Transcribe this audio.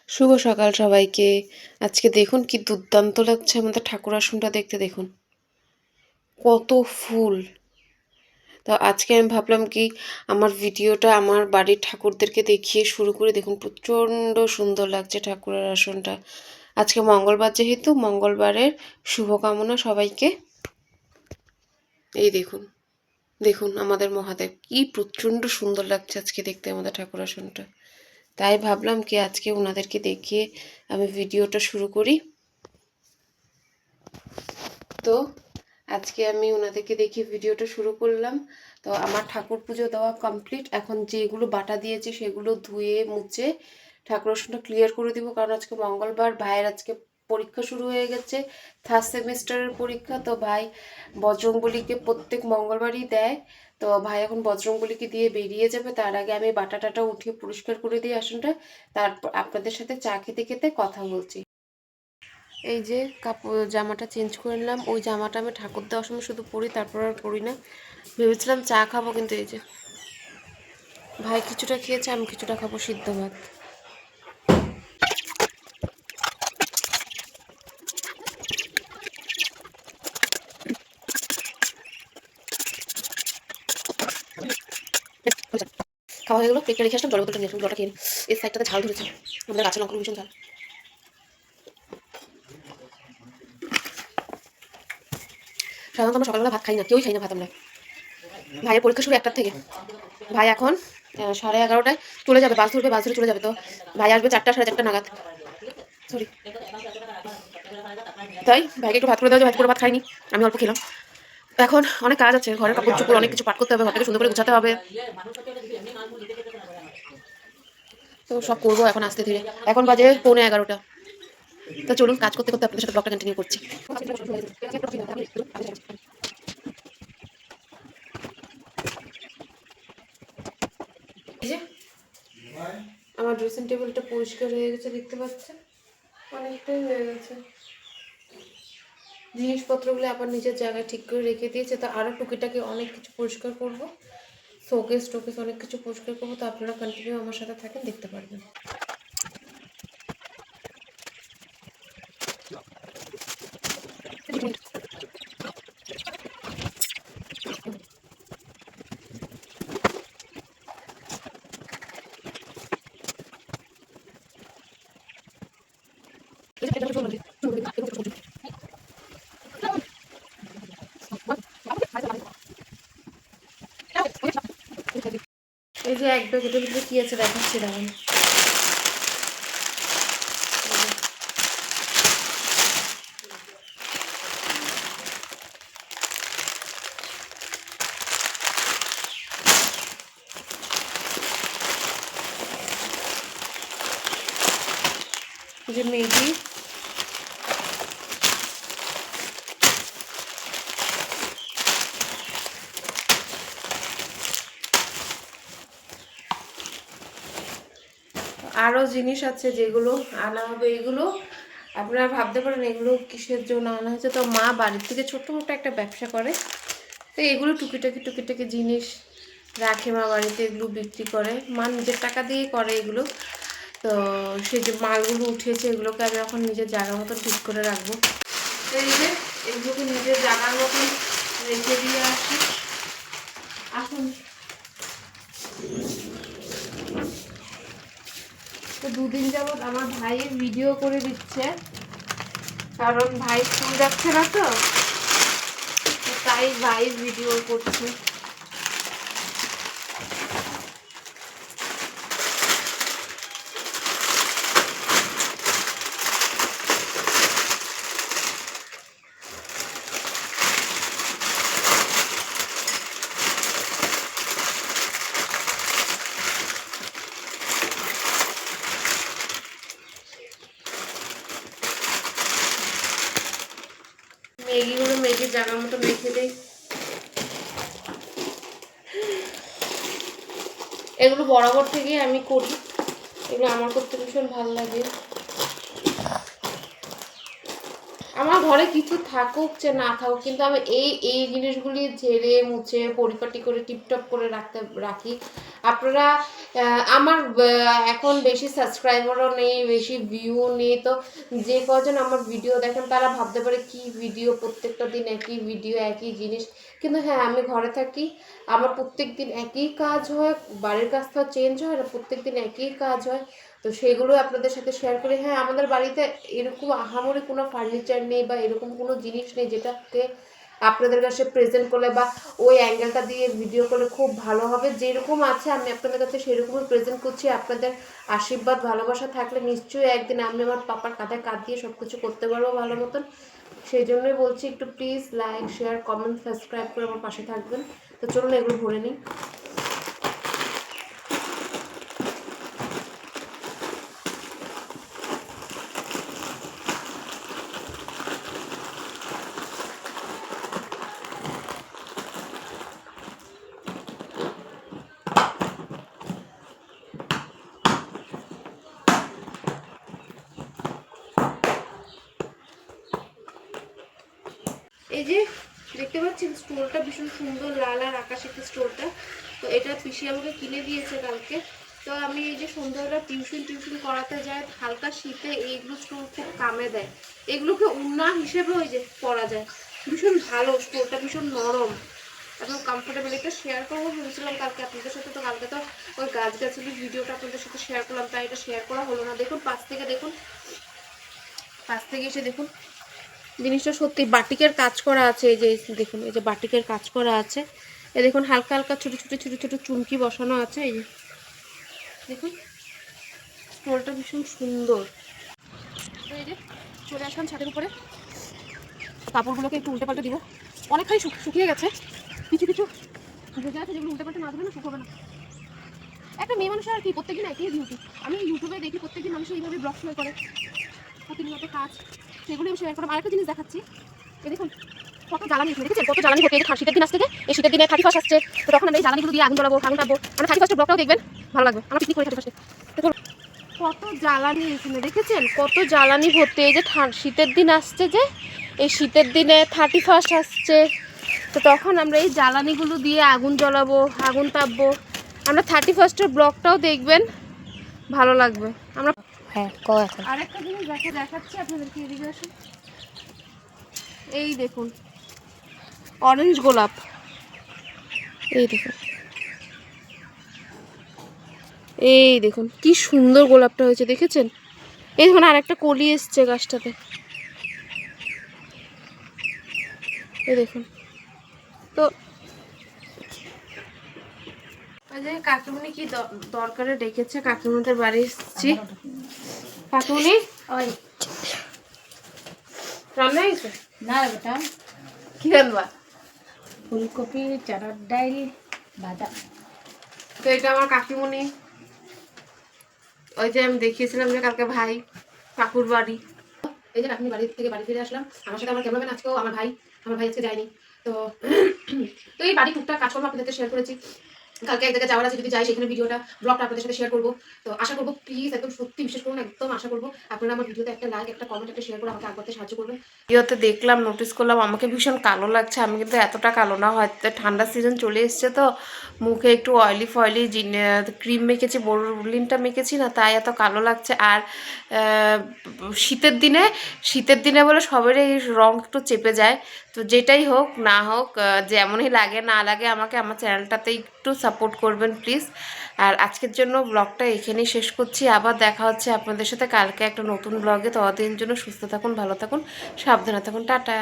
শুভ সকাল সবাইকে। আজকে দেখুন কি দুর্দান্ত লাগছে আমাদের ঠাকুর আসনটা দেখতে দেখুন। কত ফুল। তো আজকে আমি ভাবলাম কি আমার ভিডিওটা আমার বাড়ির ঠাকুরদেরকে দেখিয়ে শুরু করে দেখুন প্রচণ্ড সুন্দর লাগছে ঠাকুরের আসনটা। আজকে মঙ্গলবার যেহেতু মঙ্গলবারের শুভকামনা সবাইকে। এই দেখুন, দেখুন আমাদের মহাদেব কি প্রচণ্ড সুন্দর লাগছে আজকে দেখতে আমাদের ঠাকুর আসনটা। তাই ভাবলাম কি আজকে ওনাদেরকে দেখিয়ে আমি ভিডিওটা শুরু করি। তো আজকে আমি ওনাদেরকে দেখিয়ে ভিডিওটা শুরু করলাম। তো আমার ঠাকুর পুজো দেওয়া কমপ্লিট। এখন যেগুলো বাটা দিয়েছি সেগুলো ধুয়ে মুছে ঠাকুর ক্লিয়ার করে দিব, কারণ আজকে মঙ্গলবার, ভাইয়ের আজকে পরীক্ষা শুরু হয়ে গেছে, থার্ড সেমিস্টারের পরীক্ষা। তো ভাই বজরংবলীকে প্রত্যেক মঙ্গলবারই দেয়। তো ভাই এখন বজরংবলীকে দিয়ে বেরিয়ে যাবে, তার আগে আমি বাটাটাটা উঠিয়ে পরিষ্কার করে দিই আসনটা। তারপর আপনাদের সাথে চা খেতে খেতে কথা বলছি। এই যে কাপড় জামাটা চেঞ্জ করে নিলাম। ওই জামাটা আমি ঠাকুর দেওয়ার সময় শুধু পরি, তারপর আর পরি না। ভেবেছিলাম চা খাবো, কিন্তু এই যে ভাই কিছুটা খেয়েছে, আমি কিছুটা খাবো সিদ্ধ ভাত। খাওয়া হয়ে গেলো, প্লেটটা রেখে আসলাম, জলের বোতলটা নিয়ে আসলাম, জলটা খেয়ে এই সাইডটাতে ঝাল ধরেছে, আমাদের গাছের লঙ্কা ভীষণ ঝাল। সাধারণত আমরা সকালবেলা ভাত খাই না, কেউই খাই না ভাত আমরা। ভাইয়ের পরীক্ষা শুরু 1টার থেকে। ভাই এখন 11:30টায় চলে যাবে, বাস ধরবে, বাস ধরে চলে যাবে। তো ভাই আসবে 4টা 4:30 নাগাদ। সরি, তাই ভাইকে একটু ভাত করে দেওয়া, ভাত করে ভাত খাইনি, আমি অল্প খেলাম। এখন অনেক কাজ আছে, ঘরের কাপড় চোপড় অনেক কিছু পাট করতে হবে, ঘরটাকে সুন্দর করে গুছাতে হবে। তো সব করবো এখন আস্তে ধীরে। এখন বাজে 11:45। তো চলুন কাজ করতে করতে আপনাদের সাথে ব্লগটা কন্টিনিউ করছি। এই যে আমার ড্রেসিং টেবিলটা পরিষ্কার হয়ে গেছে, দেখতে পাচ্ছেন অনেকটাই হয়ে গেছে। জিনিসপত্রগুলো আবার নিজের জায়গায় ঠিক করে রেখে দিয়েছে। তো আরও টুকিটাকি অনেক কিছু পরিষ্কার করবো, শোকেস টোকেস অনেক কিছু পরিষ্কার করবো। তো আপনারা কন্টিনিউ আমার সাথে থাকেন, দেখতে পারবেন। এই যে এক ব্যাগের ভিতরে কি আছে দেখাচ্ছি, দাঁড়ান। যে ম্যাগি, আরও জিনিস আছে যেগুলো আনা হবে। এগুলো আপনারা ভাবতে পারেন এগুলো কিসের জন্য আনা হয়েছে। তো মা বাড়ির থেকে ছোট্ট মোটো একটা ব্যবসা করে, তো এগুলো টুকিটাকি টুকিটাকি জিনিস রাখে মা বাড়িতে, এগুলো বিক্রি করে, মা নিজের টাকা দিয়ে করে এগুলো। তো সেই যে মালগুলো উঠেছে এগুলোকে আমি এখন নিজের জায়গা মতন ঠিক করে রাখবো। তো এই যে এগুলোকে নিজের জায়গার মতন রেখে দিয়ে আসি। আসুন। তো 2 দিন যাবৎ আমার ভাই ভিডিও করে দিচ্ছে, কারণ ভাই স্কুল যাচ্ছে না, তো তাই ভাই ভিডিও করছে। ম্যাগিগুলো ম্যাগির জায়গার মতো রেখে দেয়। এগুলো বরাবর থেকেই আমি করি, এগুলো আমার করতে ভীষণ ভালো লাগে। আমার ঘরে কিছু থাকুক যে না থাকুক, কিন্তু আমি এই এই জিনিসগুলি ঝেড়ে মুছে পরিপাটি করে টিপটপ করে রাখি। আপনারা আমার এখন বেশি সাবস্ক্রাইবারও নেই, বেশি ভিউ নেই, তো যে কজন আমার ভিডিও দেখেন তারা ভাবতে পারে কি ভিডিও, প্রত্যেকটা দিন একই ভিডিও একই জিনিস। কিন্তু হ্যাঁ, আমি ঘরে থাকি, আমার প্রত্যেক দিন একই কাজ হয়, বাড়ির কাজ তো চেঞ্জ হয় না, প্রত্যেক দিন একই কাজ হয়। তো সেগুলো আপনাদের সাথে শেয়ার করি। হ্যাঁ, আমাদের বাড়িতে এরকম আহামরি কোনো ফার্নিচার নেই বা এরকম কোনো জিনিস নেই যেটাকে আপনাদের কাছে প্রেজেন্ট করলে বা ওই অ্যাঙ্গেলটা দিয়ে ভিডিও করলে খুব ভালো হবে। যেরকম আছে আমি আপনাদের কাছে সেরকমই প্রেজেন্ট করছি। আপনাদের আশীর্বাদ ভালোবাসা থাকলে নিশ্চয়ই একদিন আমি আমার পাপার কাঁধে কাঁধ দিয়ে সব কিছু করতে পারবো ভালো মতন। সেই জন্যই বলছি, একটু please like, share, comment, subscribe করে আমার পাশে থাকবেন। তো চলুন এগুলো ভরে নিই। এই যে দেখতে পাচ্ছেন স্টোলটা ভীষণ সুন্দর, লাল আর আকাশি একটা স্টোলটা। তো এটা পিসি আমাকে কিনে দিয়েছে কালকে। তো আমি এই যে সন্ধ্যাবেলা টিউশন করাতে যাই, হালকা শীতে এইগুলো স্টোল খুব কামে দেয়। এগুলোকে উন্না হিসেবে ওই যে পরা যায়, ভীষণ ভালো স্টোলটা, ভীষণ নরম এবং কমফোর্টেবল। এটা শেয়ার করবো ভেবেছিলাম কালকে আপনাদের সাথে, তো কালকে তো ওই গাছগাছালির ভিডিওটা আপনাদের সাথে শেয়ার করলাম, তাই এটা শেয়ার করা হলো না। দেখুন পাশ থেকে, দেখুন পাশ থেকে এসে দেখুন জিনিসটা সত্যি বাটিকের কাজ করা আছে। এই যে দেখুন, এই যে বাটিকের কাজ করা আছে। এই দেখুন হালকা হালকা ছোট ছোট ছোট ছোট চুমকি বসানো আছে। এই যে দেখুন স্টোলটা ভীষণ সুন্দর। তো এই যে চলে আসলাম ছাদের উপরে, কাপড়গুলোকে একটু উল্টে পাল্টে দিব। অনেকখানি শুকিয়ে গেছে, কিছু কিছু ভেজা আছে যেগুলো উল্টে পাল্টে না দিলে না শুকোবে না। একটা মেয়ে মানুষের আর কি প্রত্যেকদিন একই ডিউটি। আমি ইউটিউবে দেখি প্রত্যেকদিন মানুষ এইভাবে ব্লগ শেয়ার করে, প্রতিনিয়ত কাজ, সেগুলো আমি শেয়ার করলাম। আরেকটা জিনিস দেখাচ্ছি, এই দেখুন কত জ্বালানি, দেখেছেন কত জ্বালানি হচ্ছে। এই যে শীতের দিন আসছে, এই শীতের দিনে 31 আসছে, তো তখন আমরা এই জ্বালানিগুলো দিয়ে আগুন জ্বালাবো, আগুন পাবো। আমরা 31 ব্লগটাও দেখবেন, ভালো লাগবে। আমরা পিকনিক করি 31। দেখুন কত জ্বালানি এখানে, দেখেছেন কত জ্বালানি ভর্তি। এই যে শীতের দিন আসছে, যে এই শীতের দিনে 31 আসছে, তো তখন আমরা এই জ্বালানিগুলো দিয়ে আগুন জ্বালাবো, আগুন তাপবো। আমরা 31 ব্লগটাও দেখবেন, ভালো লাগবে। আমরা হ্যাঁ আরেকটা জিনিস দেখাচ্ছি আপনাদেরকে, এদিকে আসুন। এই দেখুন অরেঞ্জ গোলাপ, এই দেখুন, এই দেখুন কি সুন্দর গোলাপটা হয়েছে, দেখেছেন? এই দেখুন আর একটা কলি এসছে গাছটাতে, এই দেখুন। তো ওই যে কাকিমুনি কি দরকারে ডেকেছে, কাকিমুনিদের বাড়ি এসেছি। কাকিমুনি ওই রান্না হয়েছে? না বেটা, কি রান্না? ফুলকপি, চানার ডাল, ভাজা। তো এটা আমার কাকিমুনি, ওই যে আমি দেখিয়েছিলাম যে কালকে ভাই কাকুর বাড়ি। এই যে কাকিমুনি বাড়ি থেকে বাড়ি ফিরে আসলাম। আমার সাথে আমার ক্যামেরাম্যান আজকেও আমার ভাই আজকে যায়নি। তো তো এই বাড়ি টুকটাক কাজকর্ম আপনাদেরকে শেয়ার করেছি। কালকে এক জায়গায় যাওয়ার আছে, যদি যাই সেখানে ভিডিওটা ব্লগটা আপনাদের সাথে শেয়ার করবো। তো আশা করবো প্লিজ একদম সত্যি বিশ্বাস করুন, একদম আশা করবো আপনারা আমার ভিডিওতে একটা লাইক, একটা কমেন্ট, একটা শেয়ার করে আমাকে আগে সাহায্য করবেন। ভিডিওতে দেখলাম, নোটিস করলাম আমাকে ভীষণ কালো লাগছে। আমি কিন্তু এতটা কালো না, হয়তো ঠান্ডা সিজন চলে এসছে তো মুখে একটু অয়েলি ফয়েলি ক্রিম মেখেছি, বোরলিনটা মেখেছি না, তাই এত কালো লাগছে। আর শীতের দিনে বলে সবারই রং একটু চেপে যায়। তো যেটাই হোক না হোক, যেমনই লাগে না লাগে, আমাকে আমার চ্যানেলটাতে একটু সাপোর্ট করবেন প্লিজ। আর আজকের জন্য ব্লগটা এখানেই শেষ করছি। আবার দেখা হচ্ছে আপনাদের সাথে কালকে একটা নতুন ব্লগে। ততদিনের জন্য সুস্থ থাকুন, ভালো থাকুন, সাবধানে থাকুন, টাটা।